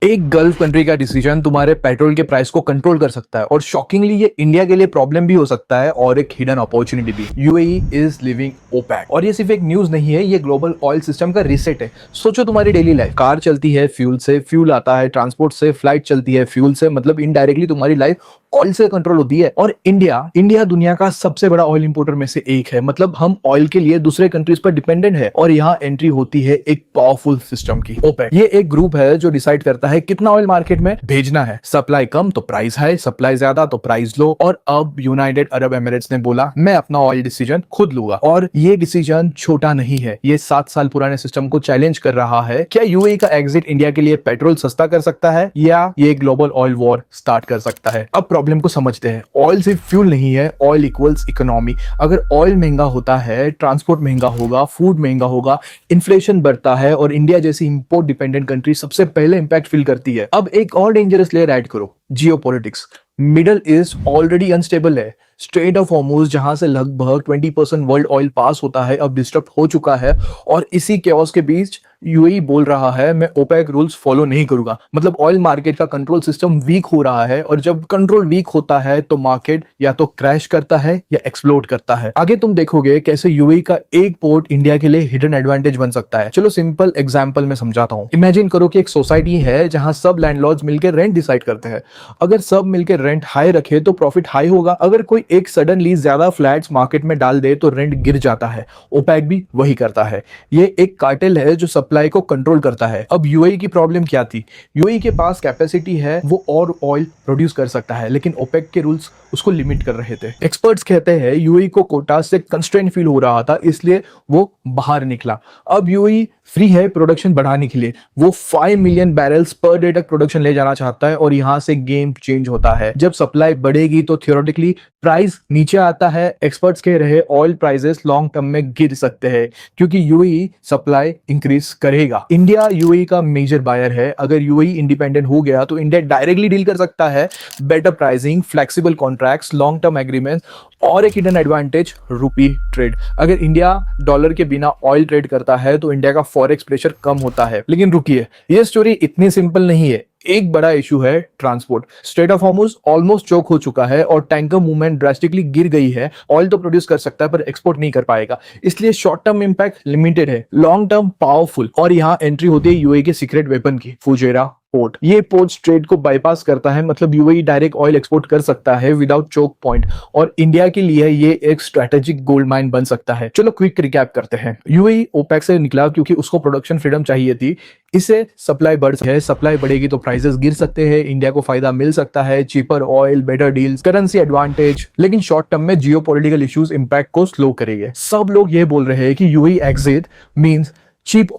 एक gulf country का decision तुम्हारे पेट्रोल के प्राइस को कंट्रोल कर सकता है और शॉकिंगली ये इंडिया के लिए प्रॉब्लम भी हो सकता है और एक हिडन अपॉर्चुनिटी भी। यूएई इज लिविंग ओपेक और ये सिर्फ एक न्यूज नहीं है, ये ग्लोबल ऑयल सिस्टम का रीसेट है। सोचो तुम्हारी डेली लाइफ, कार चलती है फ्यूल से, फ्यूल आता है ट्रांसपोर्ट से, फ्लाइट चलती है फ्यूल से, मतलब इनडायरेक्टली तुम्हारी लाइफ ऑयल से कंट्रोल होती है। और इंडिया दुनिया का सबसे बड़ा ऑयल इंपोर्टर में से एक है, मतलब हम ऑयल के लिए दूसरे कंट्रीज पर डिपेंडेंट है। और यहाँ एंट्री होती है एक पावरफुल सिस्टम की, ओपेक। ये एक ग्रुप है जो डिसाइड करता है कितना ऑयल मार्केट में भेजना है। सप्लाई कम तो प्राइस हाई, सप्लाई ज्यादा तो प्राइस लो। और अब यूनाइटेड अरब एमिरेट्स ने बोला मैं अपना ऑयल डिसीजन खुद लूंगा। और ये डिसीजन छोटा नहीं है, ये 7 साल पुराने सिस्टम को चैलेंज कर रहा है। क्या यूएई का एग्जिट इंडिया के लिए पेट्रोल सस्ता कर सकता है या ये ग्लोबल ऑयल वॉर स्टार्ट कर सकता है? अब प्रॉब्लम को समझते हैं। ऑयल सिर्फ फ्यूल नहीं है, ऑयल इक्वल्स इकोनॉमी। अगर ऑयल महंगा होता है, ट्रांसपोर्ट महंगा होगा, फूड महंगा होगा, इन्फ्लेशन बढ़ता है और इंडिया जैसी इंपोर्ट डिपेंडेंट कंट्री सबसे पहले इंपैक्ट फील करती है। अब एक और डेंजरस लेयर ऐड करो, geopolitics. Middle east already unstable है। स्ट्रेट ऑफ हॉर्मुज जहां से लगभग 20% वर्ल्ड ऑयल पास होता है, अब डिस्टर्ब हो चुका है। और इसी केओस के बीच यूएई बोल रहा है मैं ओपेक रूल्स फॉलो नहीं करूंगा। मतलब ऑयल मार्केट का कंट्रोल सिस्टम वीक हो रहा है और जब कंट्रोल वीक होता है तो मार्केट या तो क्रैश करता है या एक्सप्लोड करता है। आगे तुम देखोगे कैसे यूएई का एक पोर्ट इंडिया के लिए हिडन एडवांटेज बन सकता है। चलो सिंपल एग्जांपल में समझाता हूं। इमेजिन करो कि एक सोसाइटी है जहां सब लैंडलॉर्ड्स मिलकर रेंट डिसाइड करते हैं। अगर सब मिलकर रेंट हाई रखे तो प्रॉफिट हाई होगा। अगर कोई एक सडनली ज्यादा फ्लैट्स मार्केट में डाल दे तो रेंट गिर जाता है। ओपेक भी वही करता है। ये एक कार्टेल है जो सप्लाई को कंट्रोल करता है। अब यूएई की प्रॉब्लम क्या थी? यूएई के पास कैपेसिटी है, वो और ऑयल प्रोड्यूस कर सकता है, लेकिन ओपेक के रूल्स उसको लिमिट कर रहे थे। एक्सपर्ट्स कहते हैं यूएई को कोटा से कंस्ट्रेंट फील हो रहा था, इसलिए वो बाहर निकला। अब यूएई फ्री है प्रोडक्शन बढ़ाने के लिए। वो 5 मिलियन बैरल्स पर डे तक प्रोडक्शन ले जाना चाहता है और यहां से गेम चेंज होता है। जब सप्लाई बढ़ेगी तो थियोरेटिकली प्राइस नीचे आता है। एक्सपर्ट्स कह रहे ऑयल प्राइसेस लॉन्ग टर्म में गिर सकते हैं क्योंकि यूएई सप्लाई इंक्रीज करेगा। इंडिया यूएई का मेजर बायर है। अगर यूएई इंडिपेंडेंट हो गया तो इंडिया डायरेक्टली डील कर सकता है। Better pricing, flexible contracts, long term agreements और एक हिडन एडवांटेज, रूपी ट्रेड। अगर इंडिया डॉलर के बिना ऑयल ट्रेड करता है तो इंडिया का फॉरेक्स प्रेशर कम होता है। लेकिन रुकिए, ये स्टोरी इतनी सिंपल नहीं है। एक बड़ा इशू है transport. Strait of Hormuz almost choke हो चुका है और टैंकर मूवमेंट ड्रास्टिकली गिर गई है। ऑयल तो प्रोड्यूस कर सकता है पर एक्सपोर्ट नहीं कर पाएगा, इसलिए शॉर्ट टर्म इंपैक्ट लिमिटेड है, लॉन्ग टर्म पावरफुल। और यहाँ एंट्री होती है यूएई के सीक्रेट वेपन की, फुजेरा पोर्ट। ये पोर्ट स्ट्रेट को बाईपास करता है, मतलब यूएई डायरेक्ट ऑयल एक्सपोर्ट कर सकता है विदाउट चोक पॉइंट। और इंडिया के लिए ये एक स्ट्रेटेजिक गोल्ड माइन बन सकता है। चलो क्विक रिकैप करते हैं। यूएई ओपेक से निकला क्योंकि उसको प्रोडक्शन फ्रीडम चाहिए थी। इससे सप्लाई बढ़ है, सप्लाई बढ़ेगी तो प्राइसेस गिर सकते हैं, इंडिया को फायदा मिल सकता है, cheaper oil, better deals, currency advantage. लेकिन शॉर्ट टर्म में जियोपॉलिटिकल इश्यूज इंपैक्ट को स्लो करेंगे। सब लोग ये बोल रहे हैं कि UAE exit means cheap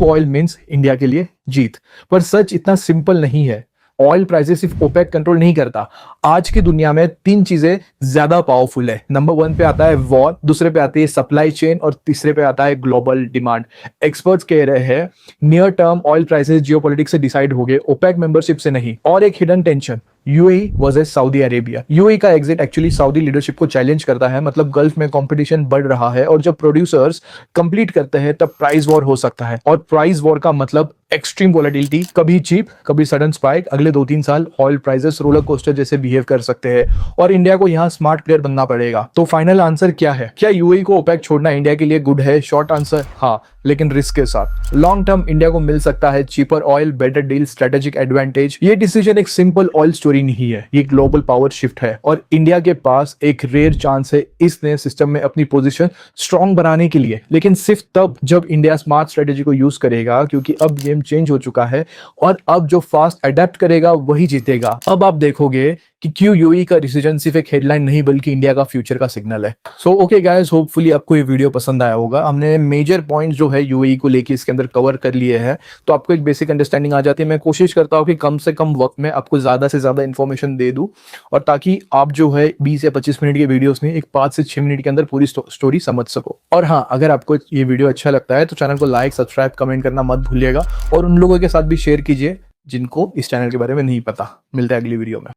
oil means India के लिए जीत। पर सच इतना सिंपल नहीं है। ऑयल प्राइसेस सिर्फ ओपेक कंट्रोल नहीं करता। आज की दुनिया में 3 चीजें ज्यादा पावरफुल है। नंबर 1 पे आता है वॉर, दूसरे पे आती है सप्लाई चेन और तीसरे पे आता है ग्लोबल डिमांड। एक्सपर्ट्स कह रहे हैं near term oil prices geopolitics से डिसाइड हो गए, ओपेक मेंबरशिप से नहीं। और एक hidden tension, UAE versus Saudi Arabia. UAE का एग्जिट एक्चुअली सऊदी लीडरशिप को चैलेंज करता है, मतलब गल्फ में कंपटीशन बढ़ रहा है और जब प्रोड्यूसर्स कंप्लीट करते हैं तब प्राइस वॉर हो सकता है। और प्राइस वॉर का मतलब एक्सट्रीम वोलेटिलिटी, कभी चीप कभी सडन स्पाइक। अगले 2-3 साल ऑयल प्राइसेस रोलर कोस्टर जैसे बिहेव कर सकते हैं और इंडिया को यहाँ स्मार्ट प्लेयर बनना पड़ेगा। तो फाइनल आंसर क्या है? क्या यूएई को ओपेक छोड़ना इंडिया के लिए गुड है? शॉर्ट आंसर हाँ, लेकिन रिस्क के साथ। लॉन्ग टर्म इंडिया को मिल सकता है cheaper oil, better deal, strategic advantage. ये डिसीजन एक सिंपल ऑयल स्टोरी नहीं है, ये ग्लोबल पावर शिफ्ट है और इंडिया के पास एक रेयर चांस है इस नए सिस्टम में अपनी पोजीशन स्ट्रॉन्ग बनाने के लिए। लेकिन सिर्फ तब जब इंडिया स्मार्ट स्ट्रेटेजी को यूज करेगा, क्योंकि अब गेम चेंज हो चुका है और अब जो फास्ट अडेप्ट करेगा वही जीतेगा। अब आप देखोगे कि क्यों यूएई का डिसीजन सिर्फ एक हेडलाइन नहीं बल्कि इंडिया का फ्यूचर का सिग्नल है। सो ओके गाइस, होपफुली आपको ये वीडियो पसंद आया होगा। हमने मेजर पॉइंट्स जो है यूएई को लेके इसके अंदर कवर कर लिए हैं, तो आपको एक बेसिक अंडरस्टैंडिंग आ जाती है। मैं कोशिश करता हूँ कि कम से कम वक्त में आपको ज्यादा से ज्यादा इन्फॉर्मेशन दे दूं और ताकि आप जो है 20 या 25 मिनट के वीडियोस में एक 5 से 6 मिनट के अंदर पूरी स्टोरी समझ सको। और हाँ, अगर आपको ये वीडियो अच्छा लगता है तो चैनल को लाइक, सब्सक्राइब, कमेंट करना मत भूलिएगा और उन लोगों के साथ भी शेयर कीजिए जिनको इस चैनल के बारे में नहीं पता। मिलता है अगली वीडियो में।